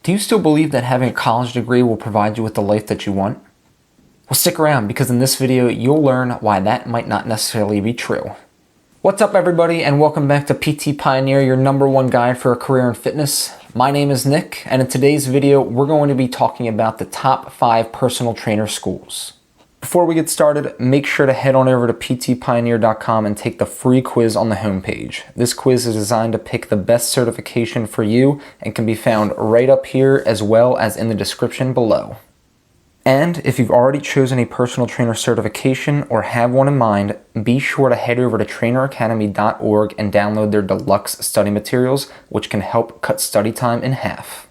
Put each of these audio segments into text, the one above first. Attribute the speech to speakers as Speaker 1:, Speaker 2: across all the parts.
Speaker 1: Do you still believe that having a college degree will provide you with the life that you want? Well, stick around because in this video, you'll learn why that might not necessarily be true. What's up, everybody, and welcome back to PT Pioneer, your #1 guide for a career in fitness. My name is Nick, and in today's video, we're going to be talking about the top 5 personal trainer schools. Before we get started, make sure to head on over to ptpioneer.com and take the free quiz on the homepage. This quiz is designed to pick the best certification for you and can be found right up here as well as in the description below. And if you've already chosen a personal trainer certification or have one in mind, be sure to head over to traineracademy.org and download their Deluxe study materials, which can help cut study time in half.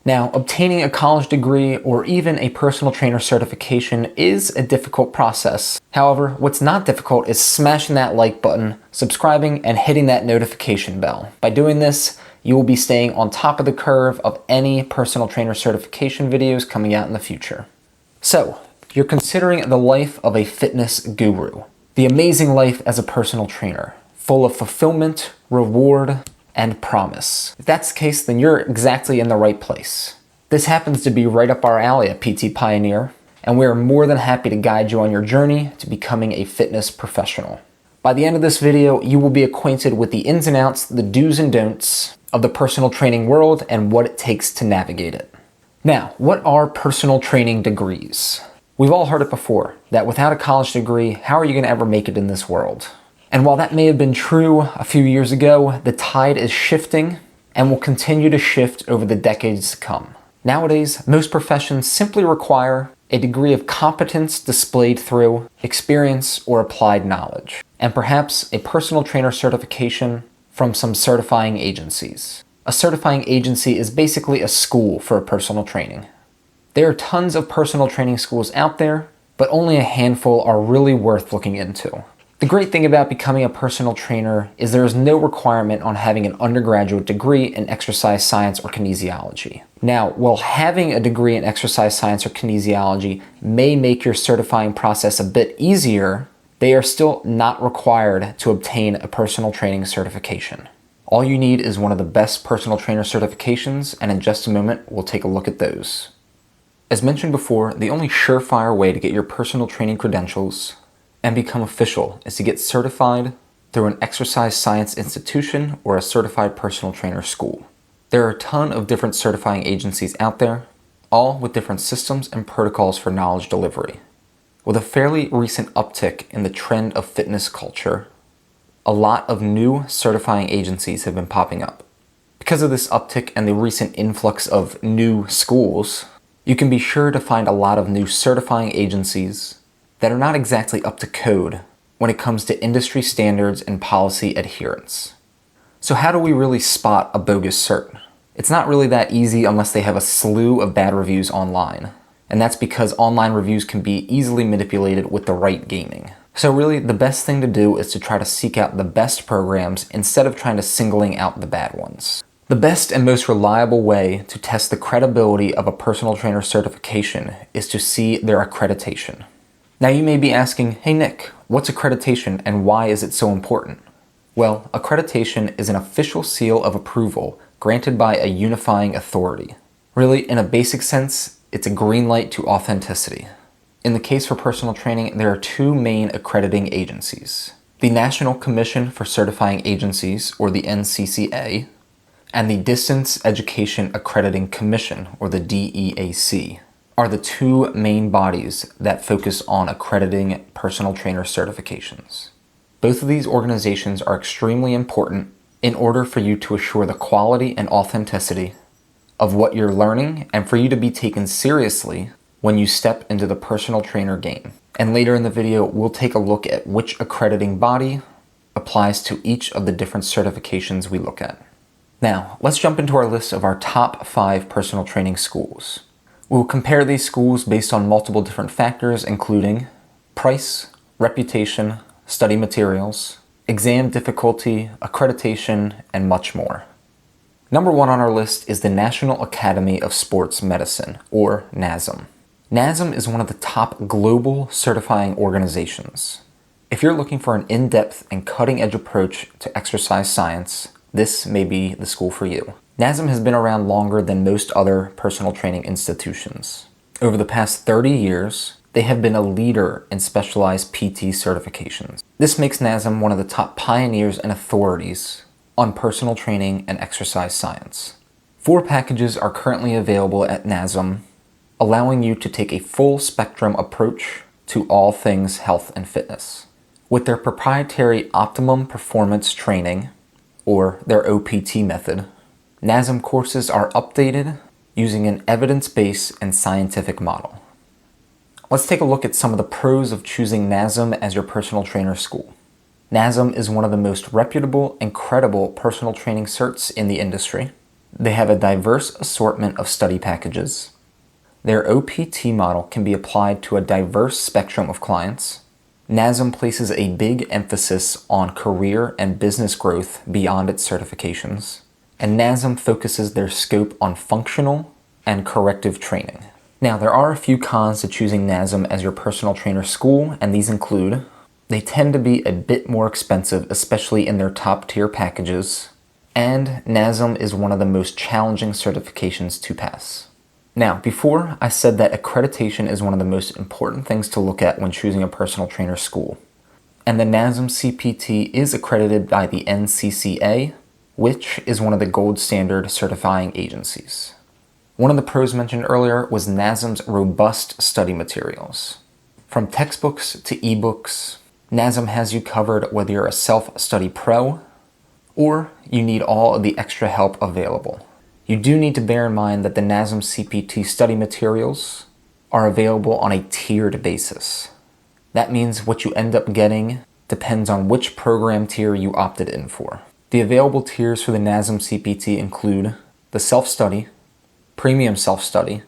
Speaker 1: Now, obtaining a college degree or even a personal trainer certification is a difficult process. However, what's not difficult is smashing that like button, subscribing, and hitting that notification bell. By doing this, you will be staying on top of the curve of any personal trainer certification videos coming out in the future. So, you're considering the life of a fitness guru, the amazing life as a personal trainer, full of fulfillment, reward, and promise. If that's the case, then you're exactly in the right place. This happens to be right up our alley at PT Pioneer, and we are more than happy to guide you on your journey to becoming a fitness professional. By the end of this video, you will be acquainted with the ins and outs, the do's and don'ts of the personal training world and what it takes to navigate it. Now, what are personal training degrees? We've all heard it before, that without a college degree, how are you going to ever make it in this world? And while that may have been true a few years ago, the tide is shifting and will continue to shift over the decades to come. Nowadays, most professions simply require a degree of competence displayed through experience or applied knowledge, and perhaps a personal trainer certification from some certifying agencies. A certifying agency is basically a school for personal training. There are tons of personal training schools out there, but only a handful are really worth looking into. The great thing about becoming a personal trainer is there is no requirement on having an undergraduate degree in exercise science or kinesiology. Now, while having a degree in exercise science or kinesiology may make your certifying process a bit easier, they are still not required to obtain a personal training certification. All you need is one of the best personal trainer certifications, and in just a moment, we'll take a look at those. As mentioned before, the only surefire way to get your personal training credentials and become official is to get certified through an exercise science institution or a certified personal trainer school. There are a ton of different certifying agencies out there, all with different systems and protocols for knowledge delivery. With a fairly recent uptick in the trend of fitness culture, a lot of new certifying agencies have been popping up. Because of this uptick and the recent influx of new schools, you can be sure to find a lot of new certifying agencies that are not exactly up to code when it comes to industry standards and policy adherence. So how do we really spot a bogus cert? It's not really that easy unless they have a slew of bad reviews online. And that's because online reviews can be easily manipulated with the right gaming. So really, the best thing to do is to try to seek out the best programs instead of trying to singling out the bad ones. The best and most reliable way to test the credibility of a personal trainer certification is to see their accreditation. Now you may be asking, hey Nick, what's accreditation and why is it so important? Well, accreditation is an official seal of approval granted by a unifying authority. Really, in a basic sense, it's a green light to authenticity. In the case for personal training, there are 2 main accrediting agencies: the National Commission for Certifying Agencies, or the NCCA, and the Distance Education Accrediting Commission, or the DEAC. Are the 2 main bodies that focus on accrediting personal trainer certifications. Both of these organizations are extremely important in order for you to assure the quality and authenticity of what you're learning and for you to be taken seriously when you step into the personal trainer game. And later in the video, we'll take a look at which accrediting body applies to each of the different certifications we look at. Now, let's jump into our list of our top 5 personal training schools. We'll compare these schools based on multiple different factors, including price, reputation, study materials, exam difficulty, accreditation, and much more. Number 1 on our list is the National Academy of Sports Medicine, or NASM. NASM is one of the top global certifying organizations. If you're looking for an in-depth and cutting-edge approach to exercise science, this may be the school for you. NASM has been around longer than most other personal training institutions. Over the past 30 years, they have been a leader in specialized PT certifications. This makes NASM one of the top pioneers and authorities on personal training and exercise science. 4 packages are currently available at NASM, allowing you to take a full spectrum approach to all things health and fitness. With their proprietary optimum performance training, or their OPT method, NASM courses are updated using an evidence-based and scientific model. Let's take a look at some of the pros of choosing NASM as your personal trainer school. NASM is one of the most reputable and credible personal training certs in the industry. They have a diverse assortment of study packages. Their OPT model can be applied to a diverse spectrum of clients. NASM places a big emphasis on career and business growth beyond its certifications. And NASM focuses their scope on functional and corrective training. Now, there are a few cons to choosing NASM as your personal trainer school, and these include they tend to be a bit more expensive, especially in their top tier packages, and NASM is one of the most challenging certifications to pass. Now, before I said that accreditation is one of the most important things to look at when choosing a personal trainer school, and the NASM CPT is accredited by the NCCA, which is one of the gold standard certifying agencies. One of the pros mentioned earlier was NASM's robust study materials. From textbooks to ebooks, NASM has you covered whether you're a self-study pro or you need all of the extra help available. You do need to bear in mind that the NASM CPT study materials are available on a tiered basis. That means what you end up getting depends on which program tier you opted in for. The available tiers for the NASM CPT include the self-study, premium self-study,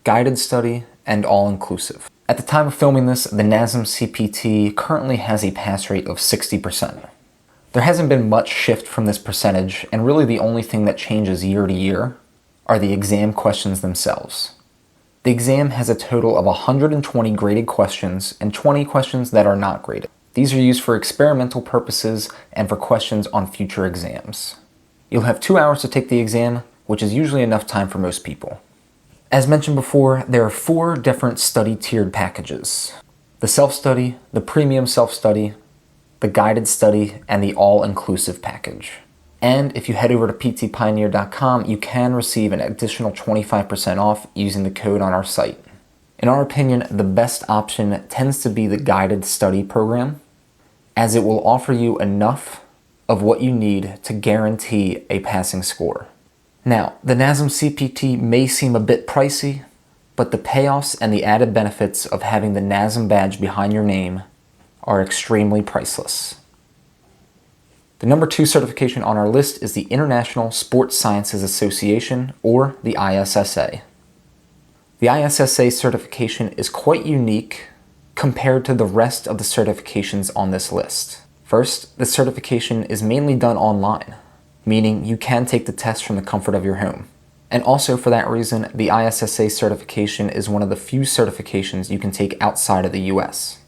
Speaker 1: guided study, and all-inclusive. At the time of filming this, the NASM CPT currently has a pass rate of 60%. There hasn't been much shift from this percentage, and really the only thing that changes year to year are the exam questions themselves. The exam has a total of 120 graded questions and 20 questions that are not graded. These are used for experimental purposes and for questions on future exams. You'll have 2 hours to take the exam, which is usually enough time for most people. As mentioned before, there are 4 different study tiered packages: the self-study, the premium self-study, the guided study, and the all-inclusive package. And if you head over to ptpioneer.com, you can receive an additional 25% off using the code on our site. In our opinion, the best option tends to be the guided study program, as it will offer you enough of what you need to guarantee a passing score. Now, the NASM CPT may seem a bit pricey, but the payoffs and the added benefits of having the NASM badge behind your name are extremely priceless. The number 2 certification on our list is the International Sports Sciences Association, or the ISSA. The ISSA certification is quite unique compared to the rest of the certifications on this list. First, the certification is mainly done online, meaning you can take the test from the comfort of your home. And also for that reason, the ISSA certification is one of the few certifications you can take outside of the US.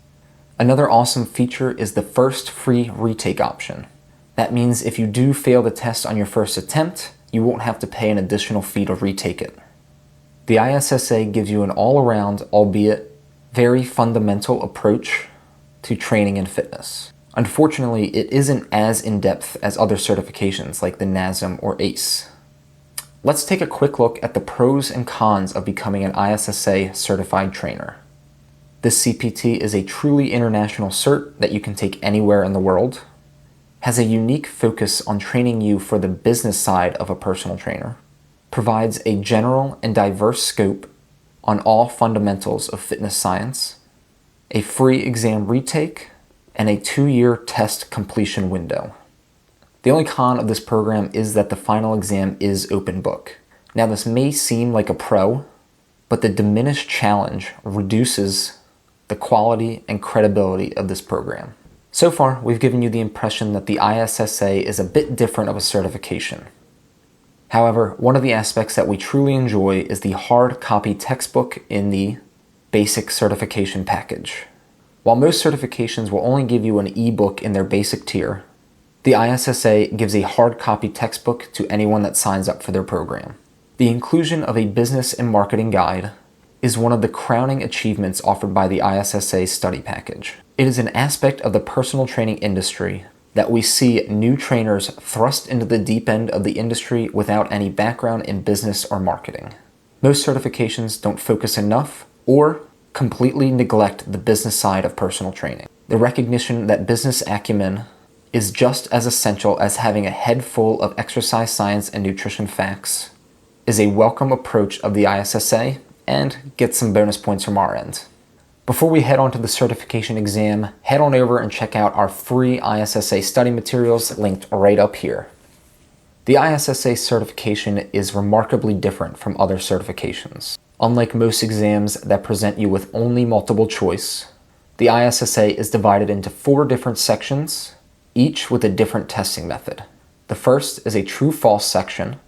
Speaker 1: Another awesome feature is the first free retake option. That means if you do fail the test on your first attempt, you won't have to pay an additional fee to retake it. The ISSA gives you an all-around, albeit very fundamental approach to training and fitness. Unfortunately, it isn't as in-depth as other certifications like the NASM or ACE. Let's take a quick look at the pros and cons of becoming an ISSA certified trainer. This CPT is a truly international cert that you can take anywhere in the world, has a unique focus on training you for the business side of a personal trainer, provides a general and diverse scope on all fundamentals of fitness science, a free exam retake, and a 2-year test completion window. The only con of this program is that the final exam is open book. Now, this may seem like a pro, but the diminished challenge reduces the quality and credibility of this program. So far, we've given you the impression that the ISSA is a bit different of a certification. However, one of the aspects that we truly enjoy is the hard copy textbook in the basic certification package. While most certifications will only give you an ebook in their basic tier, The ISSA gives a hard copy textbook to anyone that signs up for their program. The inclusion of a business and marketing guide is one of the crowning achievements offered by the ISSA study package. It is an aspect of the personal training industry that we see new trainers thrust into the deep end of the industry without any background in business or marketing. Most certifications don't focus enough or completely neglect the business side of personal training. The recognition that business acumen is just as essential as having a head full of exercise science and nutrition facts is a welcome approach of the ISSA and get some bonus points from our end. Before we head on to the certification exam, head on over and check out our free ISSA study materials linked right up here. The ISSA certification is remarkably different from other certifications. Unlike most exams that present you with only multiple choice, the ISSA is divided into 4 different sections, each with a different testing method. The first is a true-false section,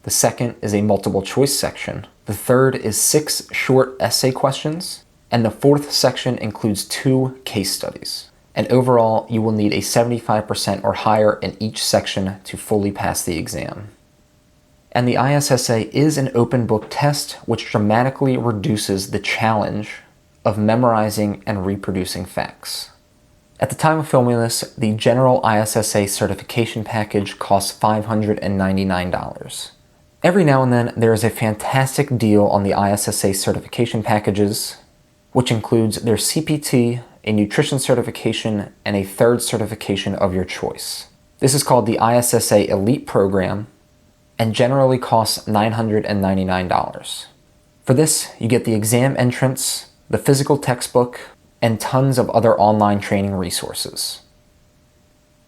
Speaker 1: the second is a multiple choice section, the third is 6 short essay questions, and the 4th section includes 2 case studies. And overall, you will need a 75% or higher in each section to fully pass the exam. And the ISSA is an open book test which dramatically reduces the challenge of memorizing and reproducing facts. At the time of filming this, the general ISSA certification package costs $599. Every now and then, there is a fantastic deal on the ISSA certification packages, which includes their CPT, a nutrition certification, and a 3rd certification of your choice. This is called the ISSA Elite Program and generally costs $999. For this, you get the exam entrance, the physical textbook, and tons of other online training resources.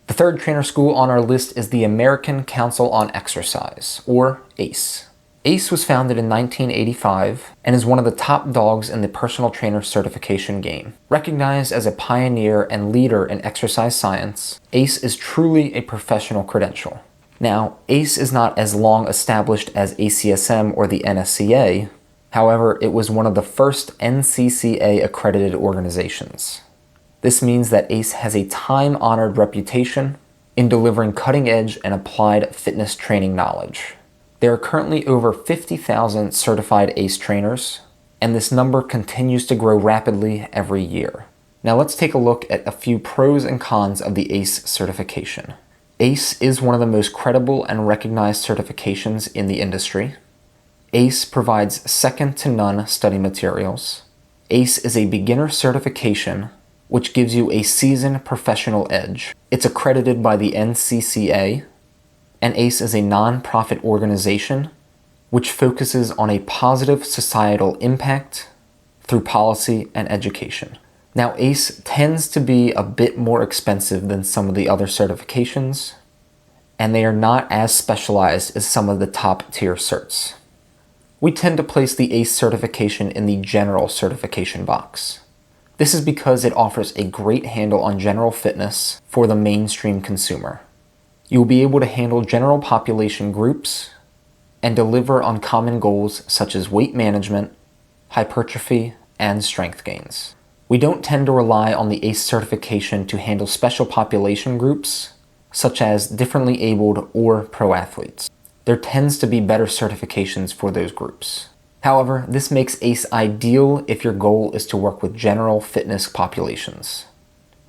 Speaker 1: The 3rd trainer school on our list is the American Council on Exercise, or ACE. ACE was founded in 1985 and is one of the top dogs in the personal trainer certification game. Recognized as a pioneer and leader in exercise science, ACE is truly a professional credential. Now, ACE is not as long established as ACSM or the NSCA. However, it was one of the first NCCA accredited organizations. This means that ACE has a time-honored reputation in delivering cutting-edge and applied fitness training knowledge. There are currently over 50,000 certified ACE trainers, and this number continues to grow rapidly every year. Now let's take a look at a few pros and cons of the ACE certification. ACE is one of the most credible and recognized certifications in the industry. ACE provides second-to-none study materials. ACE is a beginner certification which gives you a seasoned professional edge. It's accredited by the NCCA, and ACE is a non-profit organization which focuses on a positive societal impact through policy and education. Now, ACE tends to be a bit more expensive than some of the other certifications, and they are not as specialized as some of the top tier certs. We tend to place the ACE certification in the general certification box. This is because it offers a great handle on general fitness for the mainstream consumer. You will be able to handle general population groups and deliver on common goals such as weight management, hypertrophy, and strength gains. We don't tend to rely on the ACE certification to handle special population groups such as differently abled or pro athletes. There tends to be better certifications for those groups. However, this makes ACE ideal if your goal is to work with general fitness populations.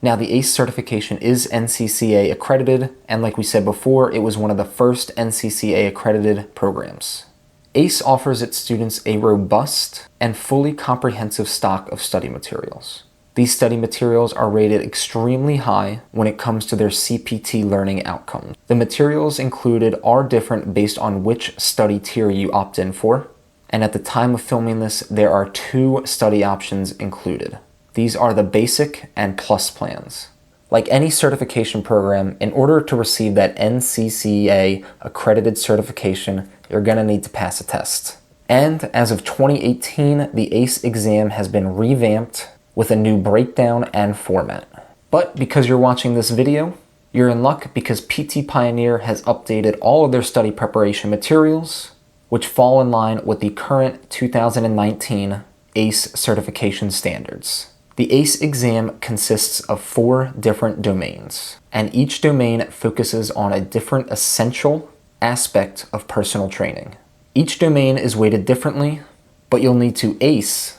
Speaker 1: Now, the ACE certification is NCCA accredited, and like we said before, it was one of the first NCCA accredited programs. ACE offers its students a robust and fully comprehensive stock of study materials. These study materials are rated extremely high when it comes to their CPT learning outcomes. The materials included are different based on which study tier you opt in for, and at the time of filming this, there are 2 study options included. These are the Basic and Plus plans. Like any certification program, in order to receive that NCCA accredited certification, you're going to need to pass a test. And as of 2018, the ACE exam has been revamped with a new breakdown and format. But because you're watching this video, you're in luck because PT Pioneer has updated all of their study preparation materials, which fall in line with the current 2019 ACE certification standards. The ACE exam consists of 4 different domains, and each domain focuses on a different essential aspect of personal training. Each domain is weighted differently, but you'll need to ace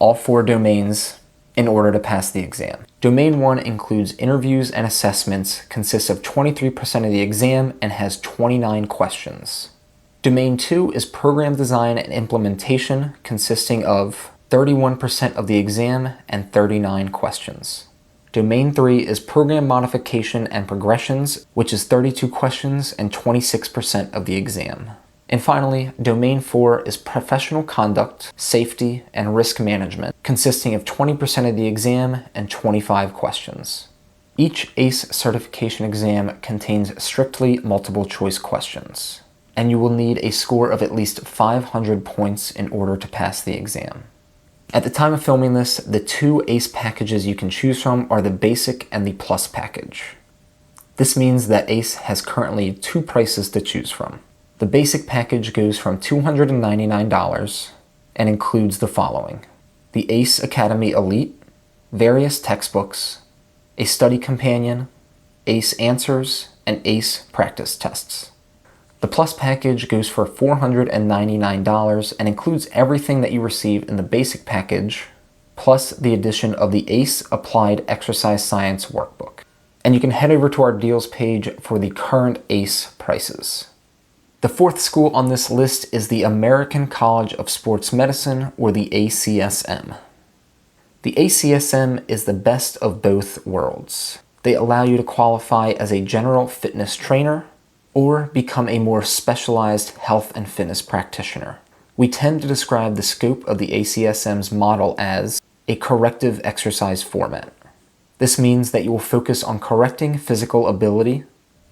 Speaker 1: all 4 domains in order to pass the exam. Domain 1 includes interviews and assessments, consists of 23% of the exam, and has 29 questions. Domain 2 is program design and implementation, consisting of 31% of the exam and 39 questions. Domain 3 is program modification and progressions, which is 32 questions and 26% of the exam. And finally, Domain 4 is professional conduct, safety, and risk management, consisting of 20% of the exam and 25 questions. Each ACE certification exam contains strictly multiple choice questions, and you will need a score of at least 500 points in order to pass the exam. At the time of filming this, the 2 ACE packages you can choose from are the Basic and the Plus package. This means that ACE has currently 2 prices to choose from. The Basic package goes from $299 and includes the following: the ACE Academy Elite, various textbooks, a study companion, ACE answers, and ACE practice tests. The Plus package goes for $499 and includes everything that you receive in the Basic package, plus the addition of the ACE Applied Exercise Science Workbook. And you can head over to our deals page for the current ACE prices. The 4th school on this list is the American College of Sports Medicine, or the ACSM. The ACSM is the best of both worlds. They allow you to qualify as a general fitness trainer or become a more specialized health and fitness practitioner. We tend to describe the scope of the ACSM's model as a corrective exercise format. This means that you will focus on correcting physical ability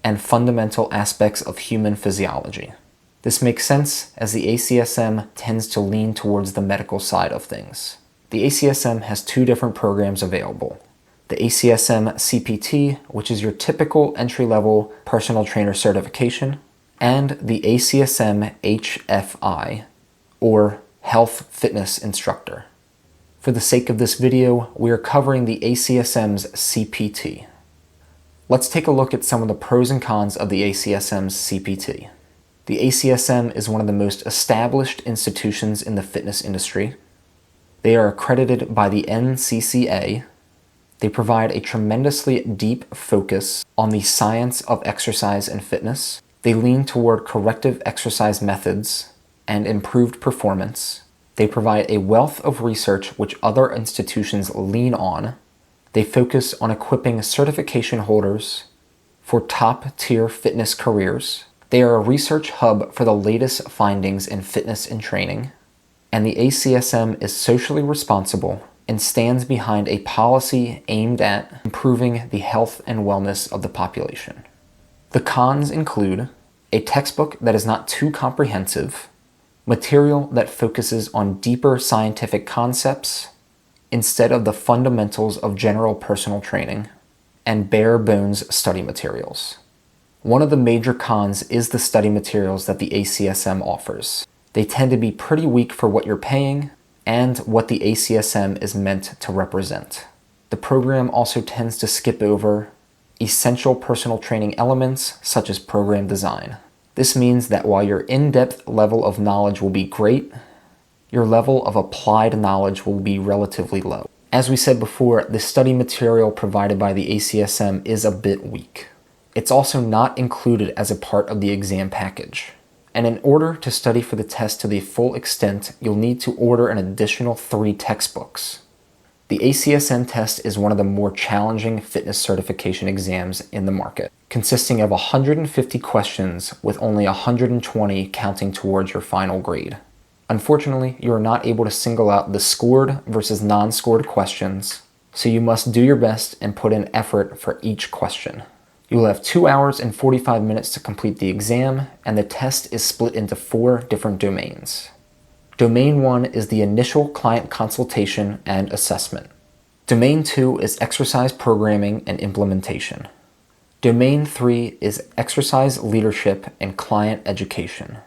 Speaker 1: and fundamental aspects of human physiology. This makes sense as the ACSM tends to lean towards the medical side of things. The ACSM has 2 different programs available: the ACSM CPT, which is your typical entry-level personal trainer certification, and the ACSM HFI, or Health Fitness Instructor. For the sake of this video, we are covering the ACSM's CPT. Let's take a look at some of the pros and cons of the ACSM's CPT. The ACSM is one of the most established institutions in the fitness industry. They are accredited by the NCCA. They provide a tremendously deep focus on the science of exercise and fitness. They lean toward corrective exercise methods and improved performance. They provide a wealth of research which other institutions lean on. They focus on equipping certification holders for top-tier fitness careers. They are a research hub for the latest findings in fitness and training. And the ACSM is socially responsible and stands behind a policy aimed at improving the health and wellness of the population. The cons include a textbook that is not too comprehensive, material that focuses on deeper scientific concepts instead of the fundamentals of general personal training, and bare bones study materials. One of the major cons is the study materials that the ACSM offers. They tend to be pretty weak for what you're paying and what the ACSM is meant to represent. The program also tends to skip over essential personal training elements such as program design. This means that while your in-depth level of knowledge will be great, your level of applied knowledge will be relatively low. As we said before, the study material provided by the ACSM is a bit weak. It's also not included as a part of the exam package. And in order to study for the test to the full extent, you'll need to order an additional 3 textbooks. The ACSM test is one of the more challenging fitness certification exams in the market, consisting of 150 questions with only 120 counting towards your final grade. Unfortunately, you are not able to single out the scored versus non-scored questions, so you must do your best and put in effort for each question. You will have 2 hours and 45 minutes to complete the exam, and the test is split into 4 different domains. Domain 1 is the initial client consultation and assessment. Domain 2 is exercise programming and implementation. Domain 3 is exercise leadership and client education.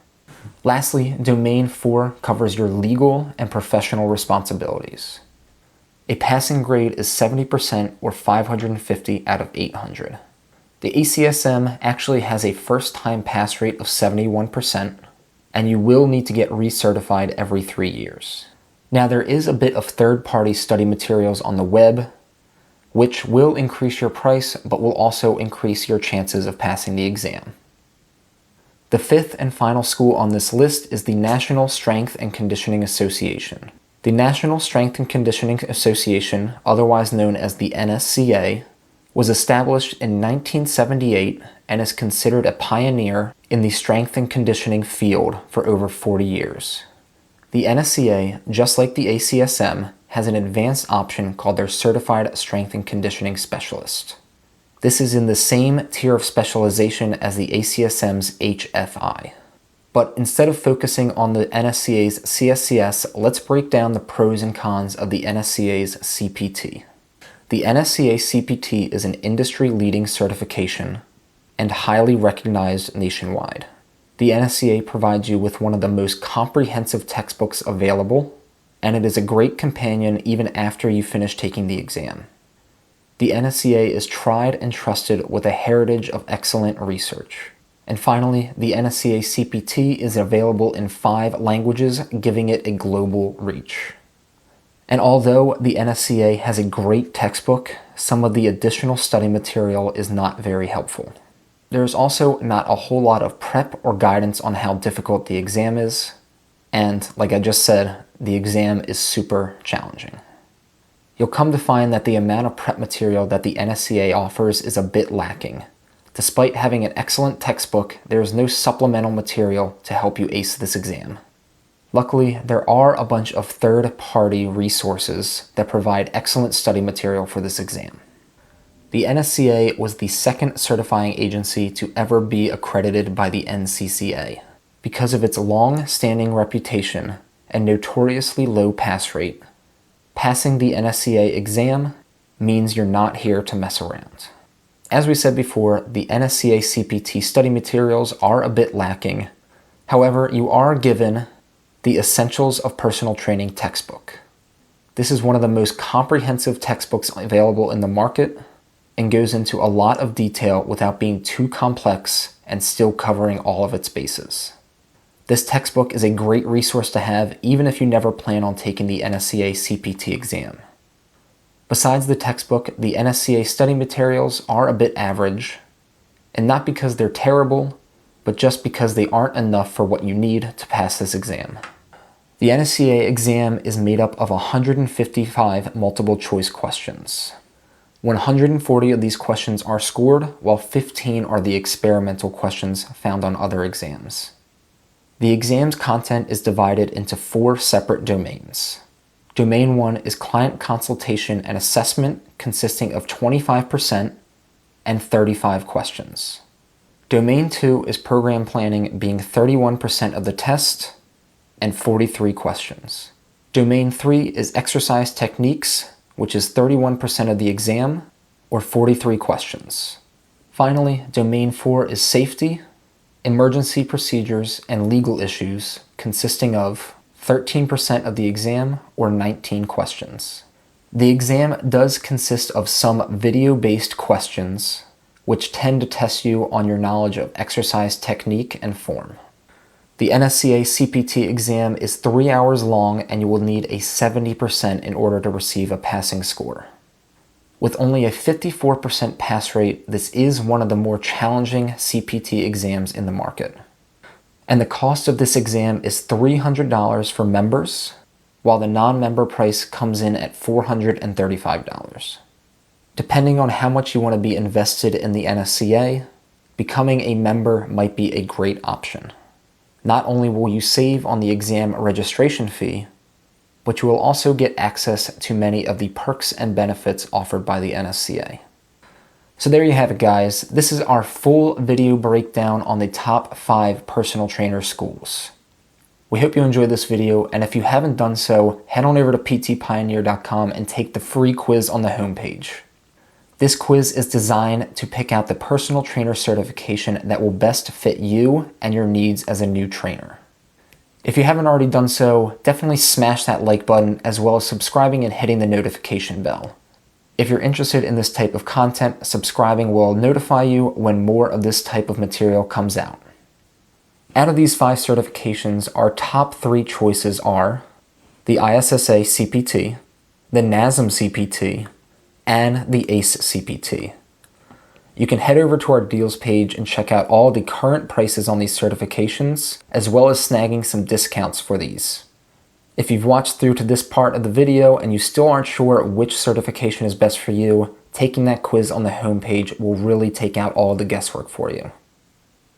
Speaker 1: Lastly, Domain 4 covers your legal and professional responsibilities. A passing grade is 70% or 550 out of 800. The ACSM actually has a first-time pass rate of 71%, and you will need to get recertified every 3 years. Now, there is a bit of third-party study materials on the web, which will increase your price, but will also increase your chances of passing the exam. The fifth and final school on this list is the National Strength and Conditioning Association. The National Strength and Conditioning Association, otherwise known as the NSCA, was established in 1978 and is considered a pioneer in the strength and conditioning field for over 40 years. The NSCA, just like the ACSM, has an advanced option called their Certified Strength and Conditioning Specialist. This is in the same tier of specialization as the ACSM's HFI. But instead of focusing on the NSCA's CSCS, let's break down the pros and cons of the NSCA's CPT. The NSCA CPT is an industry-leading certification and highly recognized nationwide. The NSCA provides you with one of the most comprehensive textbooks available, and it is a great companion even after you finish taking the exam. The NSCA is tried and trusted with a heritage of excellent research. And finally, the NSCA CPT is available in 5 languages, giving it a global reach. And although the NSCA has a great textbook, some of the additional study material is not very helpful. There is also not a whole lot of prep or guidance on how difficult the exam is, and like I just said, the exam is super challenging. You'll come to find that the amount of prep material that the NSCA offers is a bit lacking. Despite having an excellent textbook, there is no supplemental material to help you ace this exam. Luckily, there are a bunch of third-party resources that provide excellent study material for this exam. The NSCA was the second certifying agency to ever be accredited by the NCCA. Because of its long-standing reputation and notoriously low pass rate, passing the NSCA exam means you're not here to mess around. As we said before, the NSCA CPT study materials are a bit lacking. However, you are given the Essentials of Personal Training textbook. This is one of the most comprehensive textbooks available in the market and goes into a lot of detail without being too complex and still covering all of its bases. This textbook is a great resource to have even if you never plan on taking the NSCA CPT exam. Besides the textbook, the NSCA study materials are a bit average, and not because they're terrible, but just because they aren't enough for what you need to pass this exam. The NSCA exam is made up of 155 multiple choice questions. 140 of these questions are scored, while 15 are the experimental questions found on other exams. The exam's content is divided into 4 separate domains. Domain 1 is client consultation and assessment, consisting of 25% and 35 questions. Domain 2 is program planning, being 31% of the test and 43 questions. Domain 3 is exercise techniques, which is 31% of the exam, or 43 questions. Finally, Domain 4 is safety, emergency procedures, and legal issues, consisting of 13% of the exam, or 19 questions. The exam does consist of some video-based questions, which tend to test you on your knowledge of exercise technique and form. The NSCA CPT exam is 3 hours long, and you will need a 70% in order to receive a passing score. With only a 54% pass rate, this is one of the more challenging CPT exams in the market. And the cost of this exam is $300 for members, while the non-member price comes in at $435. Depending on how much you want to be invested in the NSCA, becoming a member might be a great option. Not only will you save on the exam registration fee, but you will also get access to many of the perks and benefits offered by the NSCA. So there you have it, guys. This is our full video breakdown on the top 5 personal trainer schools. We hope you enjoyed this video, and if you haven't done so, head on over to ptpioneer.com and take the free quiz on the homepage. This quiz is designed to pick out the personal trainer certification that will best fit you and your needs as a new trainer. If you haven't already done so, definitely smash that like button as well as subscribing and hitting the notification bell. If you're interested in this type of content, subscribing will notify you when more of this type of material comes out. Out of these 5 certifications, our top 3 choices are the ISSA CPT, the NASM CPT, and the ACE CPT. You can head over to our deals page and check out all the current prices on these certifications, as well as snagging some discounts for these. If you've watched through to this part of the video and you still aren't sure which certification is best for you, taking that quiz on the homepage will really take out all the guesswork for you.